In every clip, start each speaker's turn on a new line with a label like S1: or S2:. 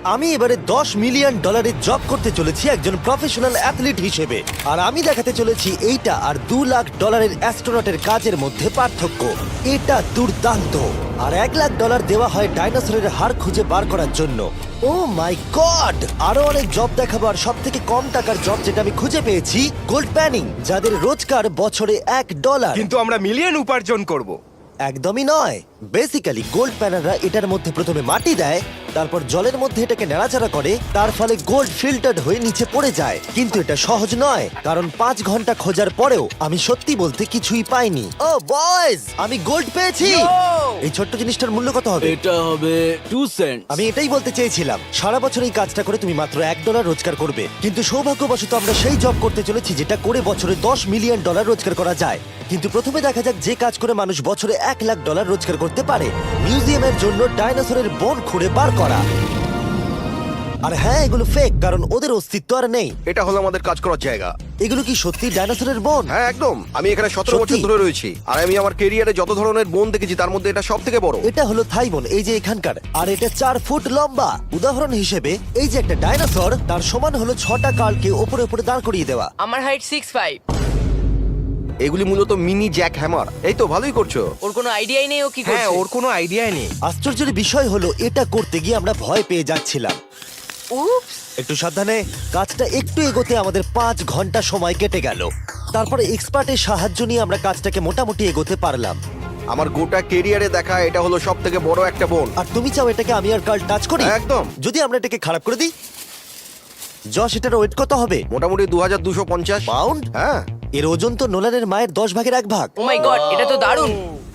S1: আমি এবারে $10 million job করতে চলেছি একজন প্রফেশনাল অ্যাথলিট হিসেবে, আর আমি দেখাতে চলেছি এইটা আর $2 লাখ অ্যাস্ট্রোনটের কাজের মধ্যে পার্থক্য। এটা দুর্দান্ত। আর $1 লাখ দেওয়া হয় ডাইনোসরের হাড় খুঁজে বার করার জন্য। ও মাই গড! আরো অনেক জব দেখাবার সব থেকে কম টাকার জব যেটা আমি খুঁজে পেয়েছি, গোল্ড প্যানিং, যাদের রোজগার বছরে $1।
S2: কিন্তু আমরা মিলিয়ন উপার্জন করব।
S1: একদমই নয়। বেসিক্যালি গোল্ড প্যানাররা এটার মধ্যে প্রথমে মাটি দেয়, তারপর জলের মধ্যে এটাকে নাড়াচাড়া করে, তার ফলে গোল্ড ফিল্টার্ড হয়ে নিচে পড়ে যায়। কিন্তু এটা সহজ নয়, কারণ 5 ঘন্টা খোঁজার পরেও আমি সত্যি বলতে কিছুই পাইনি। ও বয়েজ, আমি গোল্ড পেয়েছি। এই ছোট্ট জিনিসটার মূল্য কত হবে?
S3: এটা হবে 2 সেন্ট।
S1: আমি এটাই বলতে চেয়েছিলাম। সারা বছর এই কাজটা করে তুমি মাত্র $1 রোজগার করবে, কিন্তু সৌভাগ্যবশত আমরা সেই জব করতে চলেছি যেটা করে বছরে $10 মিলিয়ন রোজগার করা যায়। কিন্তু প্রথমে দেখা যাক যে কাজ করে মানুষ বছরে $1 লাখ রোজগার করতে পারে। মিউজিয়ামের জন্য ডাইনোসরের বোন খুঁড়ে বার করা। আর হ্যাঁ, এগুলো ফেক, কারণ ওদের অস্তিত্ব আর নেই।
S4: এটা হলো আমাদের কাজ করার জায়গা।
S1: এগুলো কি সত্যি ডাইনোসরের বোন?
S4: হ্যাঁ একদম। আমি এখানে 17
S1: সত্যি?
S4: বছর ধরে রয়েছি, আর আমি আমার ক্যারিয়ারে যত ধরনের বোন দেখেছি তার মধ্যে এটা সব থেকে বড়।
S1: এটা হলো থাই বোন, এই যে এখানকার, আর এটা 4 ফুট লম্বা। উদাহরণ হিসেবে এই যে একটা ডাইনোসর, তার সমান হলো 6টা কালকে ওপরে ওপরে দাঁড় করিয়ে দেওয়া।
S5: আমার হাইট 6'5".
S4: এগুলি মূলত মিনি জ্যাক হ্যামার। এই তো ভালোই করছো।
S5: ওর কোনো আইডিয়াই নেই ও কি
S2: হ্যাঁ,
S5: করছে।
S2: ওর কোনো আইডিয়াই নেই।
S1: আশ্চর্যের বিষয় হলো এটা করতে গিয়ে আমরা ভয় পেয়ে যাচ্ছিলাম।
S5: উপস।
S1: একটু সাবধানে। কাজটা একটু এগোতে আমাদের 5 ঘন্টা সময় কেটে গেল। তারপরে এক্সপার্টের সাহায্য নিয়ে আমরা কাজটাকে মোটামুটি এগোতে পারলাম।
S4: আমার গোটা ক্যারিয়ারে দেখা এটা হলো সব থেকে বড় একটা বোন।
S1: আর তুমি চাও এটাকে আমি আর কাল টাচ করি?
S4: একদম।
S1: যদি আমরা এটাকে খারাপ করে দিই? যশ, এটার ওয়েট কত হবে?
S4: মোটামুটি 2250
S1: পাউন্ড?
S4: হ্যাঁ।
S1: এর ওজন তো নোলানের মায়ের 10 ভাগের 1 ভাগ।
S5: ও মাই গড, এটা তো দারুণ।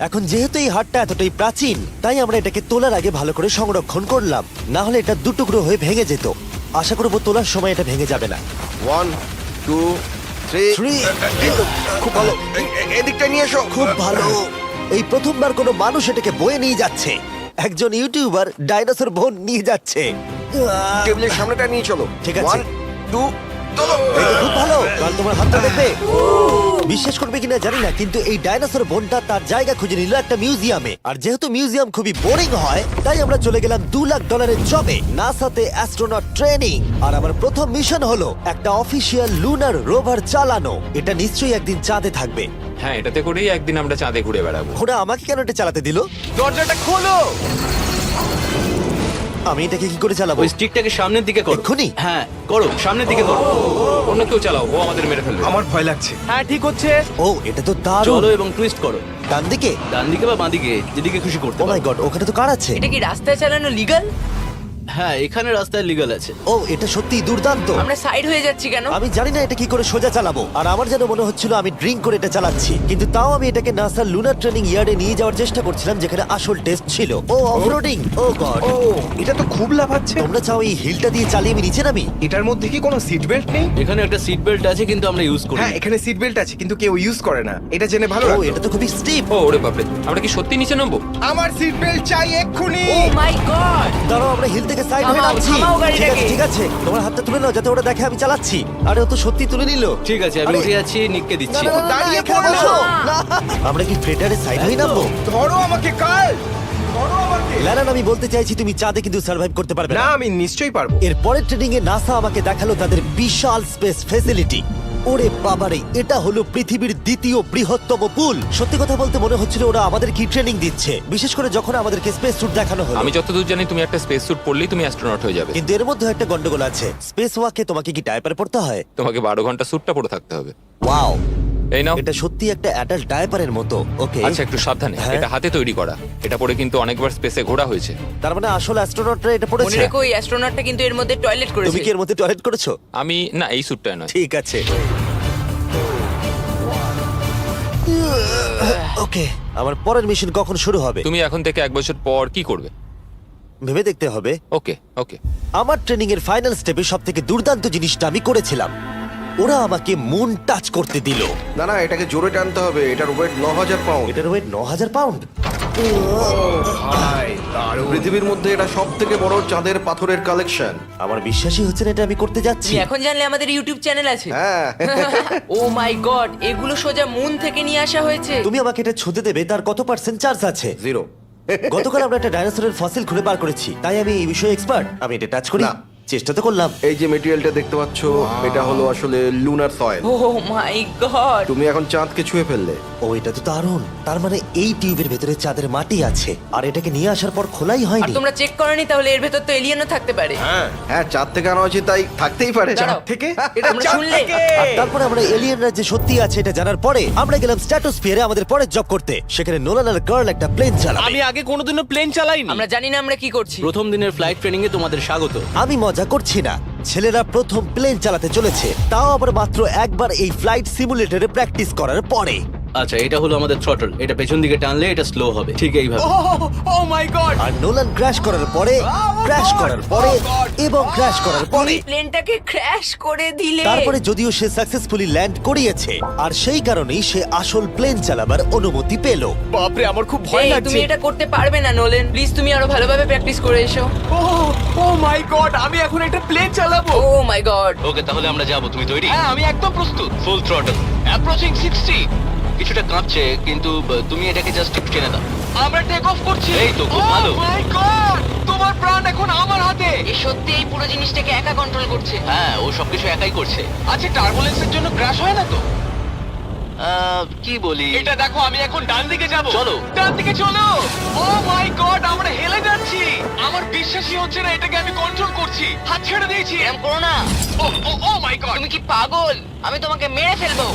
S1: এখন যেহেতু এই হাটটা এতটাই প্রাচীন, তাই আমরা এটাকে তোলার আগে ভালো করে সংরক্ষণ করলাম, না হলে এটা দুটুকরো হয়ে ভেঙে যেত। আশা করবো তোলার সময় এটা ভেঙে যাবে না।
S4: 1 2 3
S1: Three.
S4: খুব ভালো। এদিকটা নিয়ে এসো।
S1: খুব ভালো। এই প্রথমবার কোনো মানুষ এটাকে বয়ে নিয়ে যাচ্ছে। একজন ইউটিউবার ডাইনোসর বোন নিয়ে যাচ্ছে।
S4: টেবিলের সামনেটা নিয়ে চলো।
S1: ঠিক আছে।
S4: 1 2 চলো।
S1: এই তো খুব ভালো। কাল তোমার হাতটা দেখবে। বিশ্বাস করবে কিনা জানি না, কিন্তু এই ডাইনোসর বোনটা তার জায়গা খুঁজে নিল একটা মিউজিয়ামে। আর যেহেতু মিউজিয়াম খুবই বোরিং হয়, তাই আমরা চলে গেলাম $2 লাখ জবে, নাসাতে অ্যাস্ট্রোনট ট্রেনিং। আর আমার প্রথম মিশন হলো একটা অফিসিয়াল লুনার রোভার চালানো। এটা নিশ্চয়ই একদিন চাঁদে থাকবে।
S6: হ্যাঁ, এটাতে করেই একদিন আমরা চাঁদে ঘুরে বেড়াবো।
S1: ওরা আমাকে কেন এটা চালাতে দিল?
S2: দরজাটা খোলো।
S1: আমি এটাকে কি করে চালাবো?
S3: ওই স্টিকটাকে সামনের দিকে করো।
S1: এক্ষুনি?
S3: হ্যাঁ, করো, সামনের দিকে করো।
S6: অন্য কেউ চালাও, ও আমাদের মেরে ফেলবে।
S2: আমার ভয় লাগছে। হ্যাঁ, ঠিক হচ্ছে।
S1: ও, এটা তো দারুণ।
S3: চলো এবং টুইস্ট করো।
S1: ডান দিকে?
S3: ডান দিকে বা বাঁ দিকে, যেদিকে খুশি করতে
S1: ও মাই
S3: পারো।
S1: গড, ওখানে তো কার আছে?
S5: এটা কি রাস্তায় চালানো লিগ্যাল?
S3: হ্যাঁ, এখানে রাস্তায় লিগ্যাল আছে।
S1: ও, এটা সত্যিই দুর্দান্ত।
S5: আমরা সাইড হয়ে যাচ্ছি কেন?
S1: আমি জানি না এটা কি করে সোজা চালাবো, আর আমার যেন মনে হচ্ছিল আমি ড্রিঙ্ক করে এটা চালাচ্ছি। কিন্তু তাও আমি এটাকে নাসার লুনার ট্রেনিং ইয়ার্ডে নিয়ে যাওয়ার চেষ্টা করছিলাম, যেখানে আসল টেস্ট ছিল। ও অফরোডিং। ও গড।
S2: ও, এটা তো খুব লাফাচ্ছে।
S1: তোমরা চাও এই হিলটা দিয়ে চালিয়ে আমি নিচে নামি?
S2: এটার মধ্যে কি কোনো সিট বেল্ট নেই?
S3: এখানে একটা সিট বেল্ট আছে, কিন্তু আমরা ইউজ করি না।
S2: হ্যাঁ, এখানে সিট বেল্ট আছে, কিন্তু কেউ ইউজ করে না। এটা জেনে ভালো
S1: ও,
S2: লাগলো।
S1: এটা তো খুবই স্টিপ।
S6: ও ওরে বাপরে, আমরা কি সত্যি নিচে নামবো?
S2: আমার সিট বেল্ট চাই এক্ষুনি।
S5: ও মাই গড।
S1: দাঁড়াও, আমরা হিল থেকে সাইড হয়ে
S5: থামাও,
S1: নামছি।
S5: থামাও গাড়িটাকে।
S1: ঠিক আছে, ঠিক আছে, তোমার হাতটা তুলে নাও যাতে ওরা দেখে আমি চালাচ্ছি। আরে ও তো সত্যি তুলে নিল।
S3: ঠিক আছে, আমি
S1: আরে,
S3: উঠে যাচ্ছি, নিককে
S1: না,
S3: দিচ্ছি।
S1: না, না, না,
S2: দাঁড়িয়ে
S1: এখানে
S2: পড়ো।
S1: বসো। না। আমরা কি ফ্রেটারে সাইড হয়ে নামবো?
S2: ধরো আমাকে কাল। ধরো আমাকে।
S1: ল্যারান, আমি বলতে চাইছি তুমি চাঁদে কিন্তু সার্ভাইভ করতে পারবে
S2: না,
S1: না।
S2: আমি নিশ্চয়ই পারবো।
S1: এর পরের ট্রেনিং এ নাসা আমাকে দেখালো তাদের বিশাল স্পেস ফেসিলিটি। ওরে বাবারে, এটা হলো পৃথিবীর দ্বিতীয় বৃহত্তম পুল। সত্যি কথা বলতে মনে হচ্ছিল ওরা আমাদের কি ট্রেনিং দিচ্ছে, বিশেষ করে যখন আমাদেরকে স্পেস স্যুট দেখানো হলো।
S6: আমি যতদূর জানি তুমি একটা স্পেস স্যুট পরলেই তুমি অ্যাস্ট্রোনট হয়ে যাবে।
S1: কিন্তু এর মধ্যে একটা গন্ডগোল আছে। স্পেস ওয়াকে তোমাকে কি ডায়পার পড়তে হয়?
S6: তোমাকে 12 ঘন্টা স্যুটটা পরে থাকতে হবে।
S1: ওয়াও,
S6: এই নাও।
S1: এটা সত্যি একটা অ্যাডাল্ট ডায়পারের মতো। ওকে,
S6: আচ্ছা, একটু সাবধানে।
S1: হ্যাঁ।
S6: এটা হাতে তৈরি করা। এটা পরে কিন্তু অনেকবার স্পেসে ঘোরা হয়েছে।
S1: তার মানে আসল অ্যাস্ট্রোনটরা এটা
S5: মনে
S1: পড়েছে।
S5: রেখো এই অ্যাস্ট্রোনটটা কিন্তু এর মধ্যে টয়লেট
S1: তুমি
S5: করেছে।
S1: কি এর মধ্যে টয়লেট করেছো?
S6: আমি না, এই স্যুটটা নয়।
S1: ঠিক আছে। ওকে, আমার পরের মিশন কখন শুরু হবে
S6: তুমি এখন থেকে 1 বছর পর কি করবে?
S1: ভেবে দেখতে হবে।
S6: ওকে ওকে।
S1: আমার ট্রেনিং এর ফাইনাল স্টেপে সব থেকে দুর্দান্ত জিনিসটা আমি করেছিলাম। ওরা আমাকে মুন টাচ করতে দিল।
S4: না না, এটাকে জোরে টানতে হবে। এটার ওয়েট 9000 পাউন্ড।
S1: এটার ওয়েট 9000 পাউন্ড।
S2: ভাই, দারুণ।
S4: পৃথিবীর মধ্যে এটা সব থেকে বড় চাঁদের পাথরের কালেকশন।
S1: আমার বিশ্বাসই হচ্ছে না এটা আমি করতে যাচ্ছি।
S5: তুমি এখন জানলে আমাদের ইউটিউব চ্যানেল আছে।
S4: হ্যাঁ।
S5: ও মাই গড, এগুলো সোজা মুন থেকে নিয়ে আসা হয়েছে।
S1: তুমি আমাকে এটা ছুঁতে দেবে, তার কত পার্সেন্ট চার্জ আছে?
S4: 0।
S1: গতকাল আমরা একটা ডাইনোসরের ফসিল খুঁজে বার করেছি, তাই আমি এই বিষয়ে এক্সপার্ট। আমি এটা টাচ করি,
S4: না।
S1: চেষ্টা তো করলাম।
S4: এই যে মেটেরিয়ালটা দেখতে পাচ্ছ, এটা হলো আসলে লুনার সয়েল।
S5: ও মাই গড
S4: তুমি এখন চাঁদকে ছুঁয়ে ফেললে।
S1: ও, এটা তো দারুণ। তার মানে এই টিউবের ভেতরে চাঁদের মাটি আছে, আর এটাকে নিয়ে আসার পর খোলাই
S5: আর
S1: হয়নি।
S5: তোমরা চেক করনি তাহলে এর ভেতর তো এলিয়েনও থাকতে পারে।
S4: হ্যাঁ, চাঁদ থেকে আনা হয়েছে, তাই থাকতেই পারে।
S5: দাঁড়াও।
S2: থেকে এটা
S5: আমরা
S2: চাঁদ
S5: শুনলে?
S2: থেকে।
S1: আর তারপরে আমরা এলিয়েনরা যে সত্যি আছে এটা জানার পরে আমরা গেলাম স্ট্র্যাটোস্ফিয়ারে আমাদের পরের জব করতে। সেখানে নোলান আর গার্ল একটা প্লেন চালাবে।
S3: আমি আগে কোনোদিনও প্লেন চালাইনি।
S5: আমরা জানি না আমরা কি করছি।
S3: প্রথম দিনের ফ্লাইট ট্রেনিং এ তোমাদের স্বাগত।
S1: আমি মজা করছি না, ছেলেরা প্রথম প্লেন চালাতে চলেছে, তাও আবার মাত্র একবার এই ফ্লাইট সিমুলেটরে প্র্যাকটিস করার পরে।
S3: আচ্ছা, এটা হলো আমাদের থ্রটল। এটা পেছন দিকে টানলে এটা স্লো হবে, ঠিক এইভাবে।
S2: ও মাই গড।
S1: আর নোলান ক্র্যাশ করার পরে, ক্র্যাশ করার পরে এবং ক্র্যাশ করার পরে,
S5: প্লেনটাকে ক্র্যাশ করে দিলে।
S1: তারপরে যদিও সে সাকসেসফুলি ল্যান্ড করিয়েছে, আর সেই কারণেই সে আসল প্লেন চালাবার অনুমতি পেল।
S2: বাপরে, আমার খুব ভয়
S5: এই,
S2: লাগছে।
S5: তুমি এটা করতে পারবে না নোলেন। প্লিজ তুমি আরো ভালোভাবে প্র্যাকটিস করে এসো।
S2: ও মাই গড, আমি এখন একটা প্লেন চালাবো।
S5: ও মাই গড।
S3: ওকে, তাহলে আমরা যাবো। তুমি তৈরি?
S2: হ্যাঁ, আমি একদম প্রস্তুত।
S3: Full throttle, approaching 60। কিছুটা কাঁপছে, কিন্তু তুমি এটাকে জাস্ট টেনে দাও।
S2: আমরা টেক অফ করছি।
S3: এই তো, খুব ভালো।
S2: ও মাই গড, তোমার প্রাণ এখন আমার হাতে।
S5: এ সত্যি এই পুরো জিনিসটাকে একা কন্ট্রোল করছে।
S3: হ্যাঁ, ও সবকিছু একাই করছে।
S2: আচ্ছা, টার্বুলেন্সের জন্য ক্র্যাশ হয় না তো?
S3: কি বলি?
S2: এটা দেখো, আমি এখন ডান দিকে যাব।
S3: চলো।
S2: ডান দিকে চলো। ও মাই গড, আমরা হেলে যাচ্ছি। আমার বিশ্বাসই হচ্ছে না এটাকে আমি কন্ট্রোল করছি। হাত ছেড়ে দিয়েছি।
S5: এরকম করো না।
S2: ও মাই গড।
S5: তুমি কি পাগল? আমি তোমাকে মেরে ফেলবো।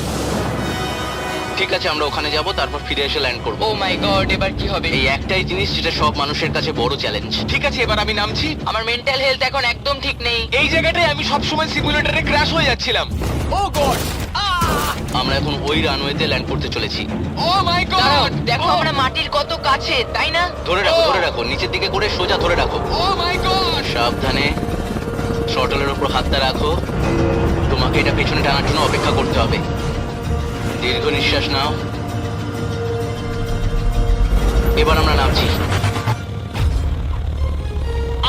S3: ঠিক আছে, আমরা ওখানে যাব, তারপর ফিরে এসে ল্যান্ড করব।
S5: ও মাই গড, এবার কি হবে?
S3: এই একটাই জিনিস যেটা সব মানুষের কাছে বড় চ্যালেঞ্জ।
S2: ঠিক আছে, এবার আমি নামছি।
S5: আমার মেন্টাল হেলথ এখন একদম ঠিক নেই।
S2: এই জায়গাটায় আমি সব সময় সিমুলেটরে ক্র্যাশ হয়ে যাচ্ছিলাম। ও গড।
S3: আমরা এখন ওই রানওয়েতে ল্যান্ড করতে চলেছি।
S2: ও মাই
S5: দাঁড়াও,
S2: গড।
S5: দেখো আমরা মাটির কত কাছে, তাই না?
S3: ধরে রাখো, ধরে রাখো, নিচের দিকে করে সোজা ধরে রাখো।
S2: ও মাই গড।
S3: সাবধানে শটলের উপর হাতটা রাখো। তোমাকে এটা পেছনে টানার জন্য অপেক্ষা করতে হবে। দীর্ঘ নিঃশ্বাস নাও। এবার আমরা নামছি।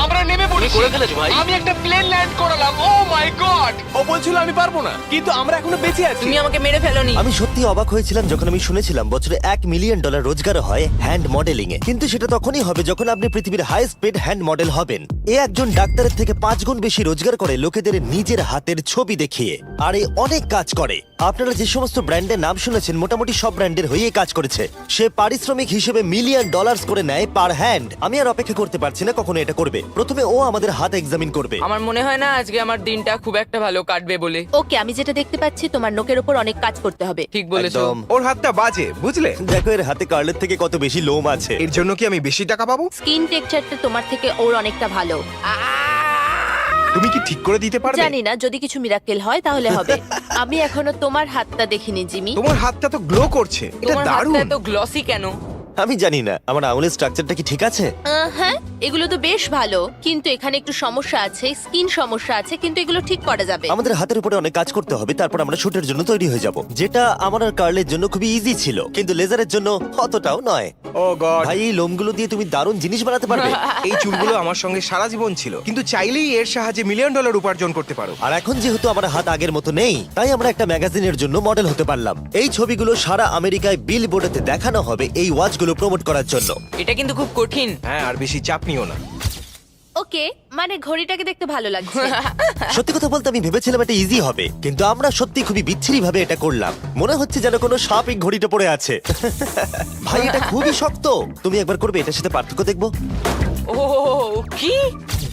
S2: আমরা নেমে পড়েছি।
S3: করে ফেলেছো ভাই।
S2: আমি একটা প্লেন ল্যান্ড করালাম। ও মাই গড। ও বলছিল আমি পারবো না, কিন্তু আমরা এখনো বেঁচে আছি।
S5: তুমি আমাকে মেরে ফেলোনি।
S1: আমি সত্যি অবাক হয়েছিলাম যখন আমি শুনেছিলাম বছরে $1 মিলিয়ন রোজগার হয় হ্যান্ড মডেলিং এ। কিন্তু সেটা তখনই হবে যখন আপনি পৃথিবীর হাইস্ট পেড হ্যান্ড মডেল হবেন। এ একজন ডাক্তারের থেকে 5 গুণ বেশি রোজগার করে লোকেদের নিজের হাতের ছবি দেখিয়ে। আর এ অনেক কাজ করে। আপনারা যে সমস্ত ব্র্যান্ডের নাম শুনেছেন মোটামুটি সব ব্র্যান্ডের হয়ে কাজ করেছে। সে পারিশ্রমিক হিসেবে $1 মিলিয়ন করে নেয় পার হ্যান্ড। আমি আর অপেক্ষা করতে পারছি না কখনো এটা করবে। প্রথমে ও আমাদের হাত এক্সামিন করবে।
S5: আমার মনে হয় না আজকে আমার দিনটা খুব একটা ভালো কাটবে বলে।
S7: ওকে, আমি যেটা দেখতে পাচ্ছি তোমার নোকের ওপর অনেক কাজ করতে হবে।
S5: ঠিক বলেছো।
S1: একদম।
S2: ওর হাতটা বাজে, বুঝলে?
S1: দেখো এর হাতে কার্লের থেকে কত বেশি লোম আছে।
S2: এর জন্য কি আমি বেশি টাকা পাবো?
S7: স্কিন টেক্সচারটা তোমার থেকে ওর অনেকটা ভালো।
S2: তুমি কি ঠিক করে দিতে পারবে?
S7: জানি না, যদি কিছু মিরাকেল হয় তাহলে হবে। আমি এখনো তোমার হাতটা দেখিনি জিমি।
S2: তোমার হাতটা তো গ্লো করছে। এটা
S5: তোমার হাতটা
S2: দারুণ।
S5: এত গ্লসি কেন?
S1: আমি জানি না আমার আঙুলের স্ট্রাকচারটা কি ঠিক আছে।
S7: হ্যাঁ, এগুলো তো বেশ ভালো, কিন্তু এখানে একটু সমস্যা আছে, স্কিন সমস্যা আছে, কিন্তু এগুলো ঠিক করা যাবে।
S1: আমাদের হাতের উপরে অনেক কাজ করতে হবে, তারপর আমরা শুটের জন্য তৈরি হয়ে যাব, যেটা আমার আর কার্লের জন্য খুবই ইজি ছিল, কিন্তু লেজারের জন্য অতটাও নয়।
S2: ও গড।
S1: ভাই এই লোমগুলো দিয়ে তুমি দারুণ জিনিস বানাতে পারবে।
S2: এই চুলগুলো আমার সঙ্গে সারা জীবন ছিল, কিন্তু চাইলেই এর সাহায্যে $1 মিলিয়ন উপার্জন করতে পারো।
S1: আর এখন যেহেতু আমার হাত আগের মতো নেই, তাই আমরা একটা ম্যাগাজিনের জন্য মডেল হতে পারলাম। এই ছবিগুলো সারা আমেরিকায় বিলবোর্ডেতে দেখানো হবে এই ওয়াচগুলো প্রমোট করার জন্য।
S5: এটা কিন্তু খুব কঠিন।
S2: হ্যাঁ, আর বেশি চাপ নিও না।
S7: ওকে, মানে ঘড়িটাকে দেখতে ভালো লাগছে।
S1: সত্যি কথা বলতে আমি ভেবেছিলাম এটা ইজি হবে, কিন্তু আমরা সত্যি খুবই বিচ্ছিরি ভাবে এটা করলাম। মনে হচ্ছে যেন কোনো সাপ এই ঘড়িটা পড়ে আছে। ভাই এটা খুবই শক্ত। তুমি একবার করবে, এটার সাথে পার্থক্য দেখবো।
S5: ও কি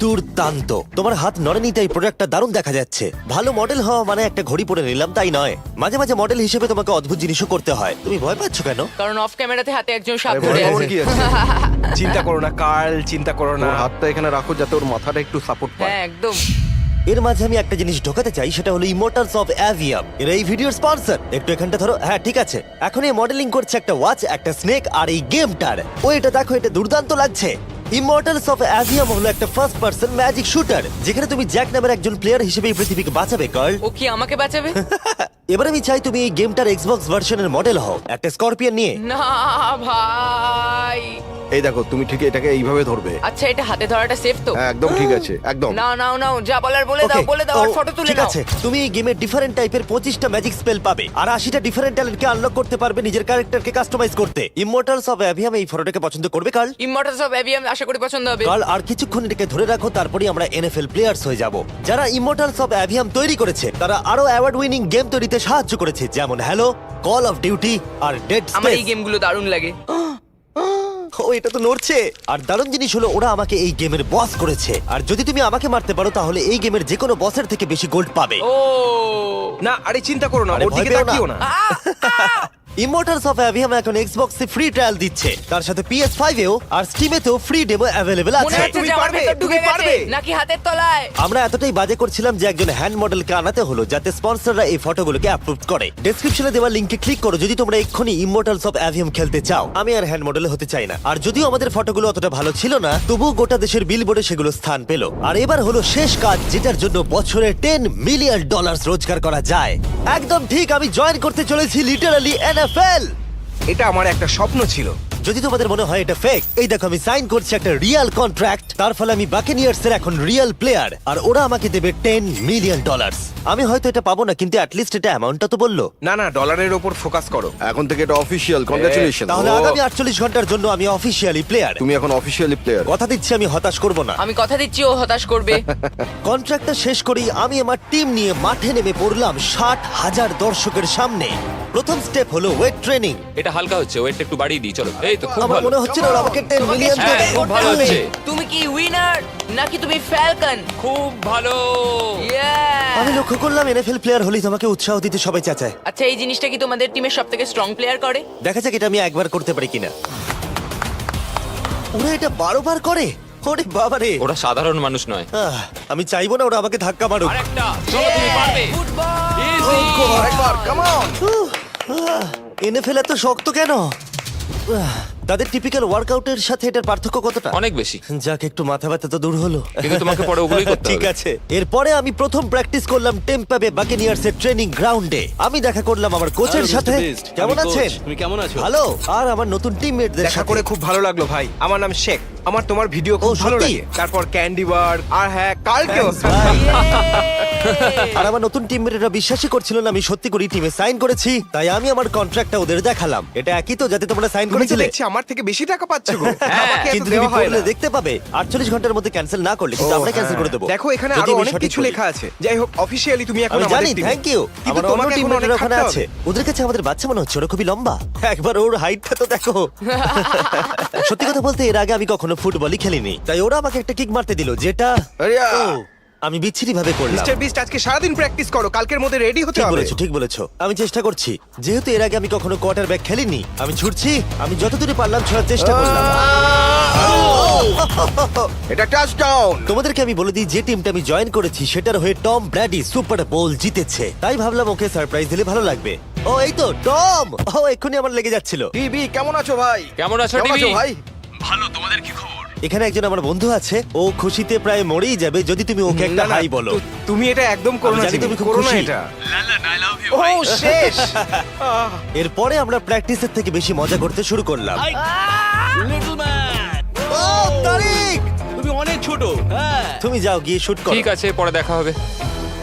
S1: দুর্দান্ত। তোমার হাত নড়েনি তাই প্রোডাক্টটা দারুণ দেখা যাচ্ছে। ভালো মডেল হওয়া মানে একটা ঘড়ি পরে নিলাম তাই নয়, মাঝে মাঝে মডেল হিসেবে তোমাকে অদ্ভুত জিনিসও করতে হয়। তুমি ভয় পাচ্ছ কেন?
S5: কারণ অফ ক্যামেরাতে হাতে একজন সাপ
S4: আরে
S5: ধরে
S4: ভয় পাওয়ার
S5: আছে।
S4: কি আছে?
S2: চিন্তা করো না কার্ল, চিন্তা করো না।
S4: ওর হাতটা এখানে রাখো যাতে ওর মাথাটা একটু সাপোর্ট পায়।
S5: হ্যাঁ একদম।
S1: এর মাঝে আমি একটা জিনিস ঢোকাতে চাই, সেটা হলো ইমোর্টালস অফ অ্যাভিয়াম। এরা এই ভিডিওর স্পন্সর। একটু এখানটা ধরো। হ্যাঁ ঠিক আছে। এখন এই মডেলিং করছে একটা ওয়াচ, একটা স্নেক আর এই গেমটার। ও এটা দেখো, এটা দুর্দান্ত লাগছে। ইমর্টালস অফ অ্যাভিয়াম হলো একটা ফার্স্ট পার্সন ম্যাজিক শুটার, যেখানে তুমি জ্যাক নামের একজন প্লেয়ার হিসেবে এই পৃথিবীকে বাঁচাবে গার্ল।
S5: ও কি আমাকে বাঁচাবে?
S1: এবার আমি চাই তুমি এই গেমটার এক্সবক্স ভার্সনের মডেল হও, একটা স্করপিয়ন নিয়ে।
S5: না ভাই,
S4: এই দেখো, তুমি ঠিক এটাকে এইভাবে ধরবে।
S5: আচ্ছা এটা হাতে ধরাটা সেফ তো?
S4: হ্যাঁ, একদম ঠিক আছে, একদম।
S5: নাও নাও নাও, যা বলার বলে দাও,
S1: Okay,
S5: বলে দাও, আর
S1: ও,
S5: ফটো তুলে
S1: ঠিক
S5: নাও।
S1: আছে, তুমি এই গেমে ডিফারেন্ট টাইপের 25টা ম্যাজিক স্পেল পাবে আর 80টা ডিফারেন্ট ট্যালেন্টকে আনলক করতে পারবে নিজের ক্যারেক্টারকে কাস্টমাইজ করতে। ইমমর্টালস অফ অ্যাভিয়াম এই ফটোটাকে পছন্দ করবে কার্ল?
S5: ইমমর্টালস অফ অ্যাভিয়াম আশা করি পছন্দ হবে।
S1: কার্ল, আর কিছুক্ষণ এটাকে ধরে রাখো, তারপরেই আমরা এনএফএল প্লেয়ার্স হয়ে যাব। যারা ইমমর্টালস অফ অ্যাভিয়াম তৈরি করেছে তারা আরো অ্যাওয়ার্ড উইনিং গেম তৈরিতে সাহায্য করেছে, যেমন হ্যালো, কল অফ ডিউটি আর ডেড
S5: আমার এই
S1: স্পেস।
S5: গেমগুলো দারুণ লাগে।
S1: ও, এটা তো নড়ছে। আর দারুণ জিনিস হলো ওরা আমাকে এই গেমের বস করেছে, আর যদি তুমি আমাকে মারতে পারো তাহলে এই গেমের যে কোনো বসের থেকে বেশি গোল্ড পাবে।
S5: ও
S8: না, আরে চিন্তা করো না,
S1: আরে
S8: ওর
S1: ভয়
S8: দিকে
S1: পেও না।
S8: তাকিও না।
S1: ইমমর্টালস অফ অ্যাভিয়াম এখন এক্সবক্সে ফ্রি ট্রায়াল দিচ্ছে, তার সাথে PS5 এও আর স্টিমেতেও ফ্রি ডেমো অ্যাভেলেবল
S5: মনে
S1: আছে।
S5: হচ্ছে
S8: তুমি
S5: যে আমার
S8: পারবে,
S5: ভেতর ঢুকে
S8: তুমি
S5: গেছে
S8: পারবে।
S5: নাকি হাতের তলায়।
S1: আমরা এতটাই বাজে করছিলাম যে একজন হ্যান্ড মডেলকে আনাতে হলো যাতে স্পন্সররা এই ফটোগুলোকে অ্যাপ্রুভ করে। ডেসক্রিপশনে দেওয়া লিংকে ক্লিক করো যদি তোমরা এক্ষুনি ইমমর্টালস অফ অ্যাভিয়াম খেলতে চাও। আমি আর হ্যান্ড মডেল হতে চাই না, আর যদিও আমাদের ফটোগুলো অতটা ভালো ছিল না, তবুও গোটা দেশের বিলবোর্ডে সেগুলো স্থান পেল। আর এবার হলো শেষ কাজ, যেটার জন্য বছরে $10 মিলিয়ন রোজগার করা যায়। একদম ঠিক, আমি জয়েন করতে চলেছি লিটারালি NFL।
S8: এটা আমার একটা স্বপ্ন ছিল।
S1: যদি তোমাদের মনে হয় এটা ফেক, এই দেখো আমি সাইন করছি একটা রিয়েল কন্ট্রাক্ট। তার ফলে আমি বাকেনিয়ার্স এর এখন রিয়েল প্লেয়ার, আর ওরা আমাকে দেবে $10 মিলিয়ন। আমি হয়তো এটা পাবো না, কিন্তু অ্যাটলিস্ট এটা অ্যামাউন্টটা তো বললো।
S8: না না, ডলারের ওপর ফোকাস করো।
S4: এখন থেকে এটা অফিসিয়াল, কংগ্রাচুলেশন।
S1: তাহলে আগামী 48 ঘন্টার জন্য আমি অফিসিয়ালি প্লেয়ার।
S4: তুমি এখন অফিসিয়ালি প্লেয়ার।
S1: কথা দিচ্ছি আমি হতাশ করব না।
S5: আমি কথা দিচ্ছি ও হতাশ করবে।
S1: কন্ট্রাক্টটা শেষ করেই আমি আমার টিম নিয়ে মাঠে নেমে পড়লাম 60,000 দর্শকের সামনে। প্রথম স্টেপ হলো ওয়েট ট্রেনিং।
S6: এটা হালকা হচ্ছে, ওয়েটটা একটু বাড়িয়ে দিই চলো। এই তো খুব
S1: আমার
S6: ভালো।
S1: মনে হচ্ছে না ওরা আমাকে 10
S5: তোমাকে
S1: মিলিয়ন
S5: স্বীকার
S1: দেবে।
S6: খুব
S5: করতে
S6: ভালো
S5: হবে।
S6: হচ্ছে।
S5: তুমি কি উইনার নাকি তুমি ফ্যালকন?
S6: খুব ভালো।
S1: আমি লক্ষ্য করলাম NFL প্লেয়ার হলেই তোমাকে উৎসাহ দিতে সবাই চাচায়।
S5: আচ্ছা এই জিনিসটা কি তোমাদের টিমের সবথেকে স্ট্রং প্লেয়ার করে?
S1: দেখা যাক এটা আমি একবার করতে পারি কিনা। ওরা এটা 12 বার করে? ওরে বাবারে।
S6: ওরা সাধারণ মানুষ নয়।
S1: আমি চাইবো না ওরা আমাকে ধাক্কা মারুক।
S6: আরেকটা, চলো তুমি পারবে।
S5: ফুটবল।
S6: Easy!
S4: আরেকবার, কাম অন।
S1: NFL এত শক্ত কেন? তাদের টিপিক্যাল ওয়ার্কআউটের সাথে এটার পার্থক্য কতটা?
S6: অনেক বেশি।
S1: যাক, একটু মাথা ব্যথা তো দূর হলো।
S6: কিন্তু তোমাকে পরে ওগুলোই করতে হবে।
S1: ঠিক আছে। এরপরে আমি প্রথম প্র্যাকটিস করলাম টেম্পা বে বাকেনিয়ার্স এর ট্রেনিং গ্রাউন্ডে। আমি দেখা করলাম আমার কোচের সাথে। কেমন আছেন?
S9: তুমি কেমন আছো?
S1: ভালো। আর আমার নতুন টিমমেটদের
S8: দেখা
S1: সাথে।
S8: করে খুব ভালো লাগলো ভাই। আমার নাম শেখ। আমার তোমার ভিডিও খুব
S1: ও,
S8: ভালো
S1: সত্যি?
S8: লাগে। তারপর ক্যান্ডি বার আর হ্যাঁ কালকেও।
S1: আর আমার নতুন টিমমেটরা বিশ্বাসই করছিল না আমি সত্যি করে টিমে সাইন করেছি, তাই আমি আমার কন্ট্রাক্টটা ওদের দেখালাম। এটা একই তো যাতে তোমরা সাইন
S8: তুমি তো
S1: করেছিলে?
S8: দেখছি আমার থেকে বেশি টাকা পাচ্ছ গো। আমাকে এত
S1: কিন্তু তুমি
S8: দেওয়া হয়
S1: পড়লে
S8: না।
S1: দেখতে পাবে 48 ঘন্টার মধ্যে ক্যান্সেল না করলে কিন্তু আমরা ক্যান্সেল করে দেবো।
S8: দেখো এখানে
S1: যদি
S8: আরো
S1: আমি
S8: অনেক
S1: সঠিক
S8: কিছু
S1: বলি।
S8: লেখা আছে। যাই হোক অফিশিয়ালি তুমি এখন
S1: আমি
S8: আমাদের
S1: জানি,
S8: টিমে।
S1: Thank you.
S8: কিন্তু
S1: আমার অন্য
S8: তোমাকে এখন
S1: টিমমেটরা
S8: অনেক
S1: ওখানে
S8: খাটতে
S1: আছে।
S8: হবে।
S1: ওদের কাছে আমাদের বাচ্চা মনে হচ্ছে, ওরা খুবই লম্বা। একবার ওর হাইটটা তো দেখো। সত্যি কথা বলতে এর আগে আমি কখনো ফুটবলই খেলিনি, তাই ওরা আমাকে একটা কিক মারতে দিল, যেটা
S4: আরিয়া।
S1: ও, আমি বিচ্ছিরি ভাবে করলাম।
S8: মিস্টার বিস্ট আজকে সারাদিন প্র্যাকটিস করো, কালকের মধ্যে রেডি হতে
S1: ঠিক
S8: হবে।
S1: বলেছো, ঠিক বলেছো। আমি চেষ্টা করছি। যেহেতু এর আগে আমি কখনো কোয়ার্টার ব্যাক খেলিনি, আমি ছুটছি। আমি যতদূর পারলাম ছোড়ার চেষ্টা করলাম।
S4: এটা টাচডাউন।
S1: তোমাদেরকে আমি বলে দিই যে টিমটা আমি জয়েন করেছি সেটার হয়ে টম ব্র্যাডি সুপার বোল জিতেছে, তাই ভাবলাম ওকে সারপ্রাইজ দিলে ভালো লাগবে। ও এই তো টম। ও এক্ষুনি আমার লেগে যাচ্ছিল।
S4: টিভি কেমন আছো ভাই?
S6: কেমন আছো
S4: কেমন আছো
S6: টিভি?
S4: ভাই?
S1: এখানে একজন আমার বন্ধু আছে, ও খুশিতে প্রায় মরেই যাবে যদি তুমি ওকে একটা
S8: না, না,
S1: হাই বলো।
S8: তুমি এটা একদম করো
S1: আমি
S8: না,
S1: জানি
S8: জিমি,
S1: তুমি খুব
S8: করো না
S1: খুশি।
S8: এটা। ও শেষ।
S1: এরপরে আমরা প্র্যাকটিসের থেকে বেশি মজা করতে শুরু করলাম।
S9: লিটল ম্যান,
S1: ও তারিক,
S9: তুমি অনেক ছোট। হ্যাঁ,
S1: তুমি যাও গিয়ে শুট করো।
S6: ঠিক আছে, পরে দেখা হবে।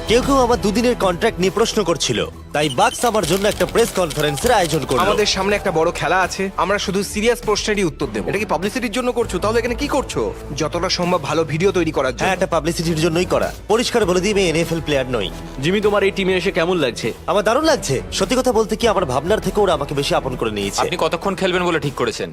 S1: কেউ কেউ আমার দুদিনের কন্ট্রাক্ট নিয়ে প্রশ্ন করছিল, তাই বাক্স আমার জন্য একটা প্রেস কনফারেন্সের আয়োজন করলো।
S8: আমাদের সামনে একটা বড় খেলা আছে, আমরা শুধু সিরিয়াস প্রশ্নেরই উত্তর দেব।
S4: এটা কি পাবলিসিটির জন্য করছো? তাহলে এখানে কি করছো?
S8: যতটা সম্ভব ভালো ভিডিও তৈরি করার
S1: হ্যাঁ,
S8: জন্য।
S1: এটা পাবলিসিটির জন্যই করা। পরিষ্কার বলে দিই আমি NFL প্লেয়ার নই।
S9: জিমি তোমার এই টিমে এসে কেমন লাগছে?
S1: আমার দারুণ লাগছে। সত্যি কথা বলতে কি, আমার ভাবনার থেকে ওরা আমাকে বেশি আপন করে নিয়েছে।
S6: আপনি কতক্ষণ খেলবেন বলে ঠিক করেছেন?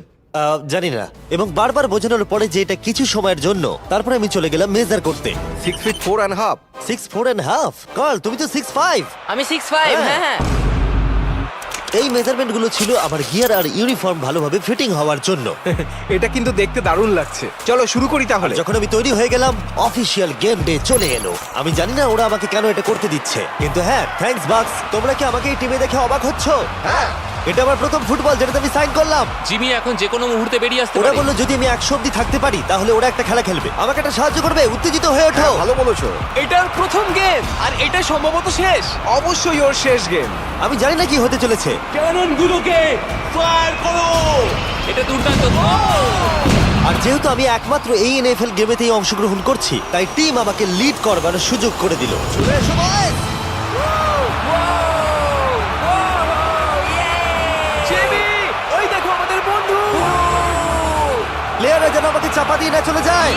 S1: জানি না, এবং বারবার বোঝানোর পরে যে এটা কিছু সময়ের জন্য, তারপরে আমি চলে গেলাম মেজার করতে।
S4: 6 feet 4.5।
S1: 6'4.5"। কার্ল, তুমি তো 6'5".
S5: আমি 6'5",
S1: হ্যাঁ।
S5: হ্যাঁ।
S1: এই মেজারমেন্ট গুলো ছিল আমার গিয়ার আর ইউনিফর্ম ভালোভাবে ফিটিং হওয়ার জন্য।
S8: এটা কিন্তু দেখতে দারুণ লাগছে। চলো শুরু করি তাহলে।
S1: যখন আমি তৈরি হয়ে গেলাম, অফিসিয়াল গেম ডে চলে এলো। আমি জানি না ওরা আমাকে কেন এটা করতে দিচ্ছে, কিন্তু হ্যাঁ, থ্যাঙ্কস বাক্স। তোমরা কি আমাকে এই টিমে দেখে অবাক হচ্ছ?
S4: হ্যাঁ।
S1: এটা আমার প্রথম ফুটবল যেটাতে আমি সাইন করলাম।
S6: জিমি এখন যে কোনো মুহূর্তে বেরিয়ে আসতে
S1: ওরা
S6: পারে।
S1: বললো যদি আমি 100 অব্দি থাকতে পারি তাহলে ওরা একটা খেলা খেলবে, আমাকে একটা সাহায্য করবে। উত্তেজিত হয়ে ওঠো।
S4: ভালো বলেছো।
S9: এটার প্রথম গেম আর এটা সম্ভবত শেষ।
S8: অবশ্যই ওর শেষ গেম।
S1: আমি জানি না কি হতে চলেছে।
S9: ক্যাননগুলোকে ফায়ার করো।
S6: এটা দুর্দান্ত।
S1: আর যেহেতু আমি একমাত্র এই এনএফএল গেমেতেই অংশগ্রহণ করছি, তাই টিম আমাকে লিড করবার সুযোগ করে দিল। চলে এসো boys!
S9: জিমি, ওই দেখো আমাদের বন্ধু।
S1: প্লেয়াররা যেন আমাকে চাপা দিয়ে না চলে যায়।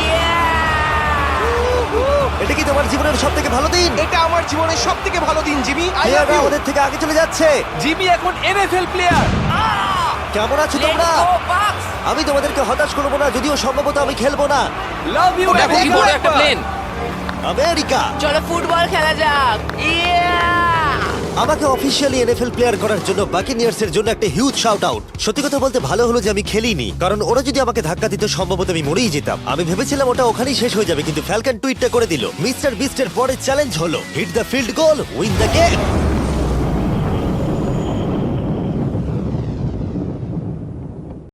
S1: এটা কি তোমার জীবনের সব থেকে ভালো দিন?
S8: এটা আমার জীবনের সব থেকে ভালো দিন, জিমি। আই লাভ
S1: প্লেয়াররা
S8: ইউ।
S1: আমাদের থেকে আগে চলে যাচ্ছে।
S9: জিমি এখন এনএফএল প্লেয়ার।
S1: কেমন আছো তোমরা? আমি তোমাদেরকে হতাশ করবো না, যদিও সম্ভবত আমি খেলবো না।
S9: Love you.
S6: দেখো কি বড় একটা প্লেন।
S1: আমেরিকা
S5: চলো ফুটবল খেলা যাক।
S1: আমাকে অফিসিয়ালি এনএফএল প্লেয়ার করার জন্য বাকিনিয়ার্স এর জন্য একটা হিউজ শাউট আউট। সত্যি কথা বলতে ভালো হলো যে আমি খেলিনি, কারণ ওরা যদি আমাকে ধাক্কা দিত সম্ভবত আমি মরেই যেতাম। আমি ভেবেছিলাম ওটা ওখানেই শেষ হয়ে যাবে, কিন্তু ফ্যালকন টুইটটা করে দিল, মিস্টার বিস্টের পরের চ্যালেঞ্জ হলো hit the field goal, win the game.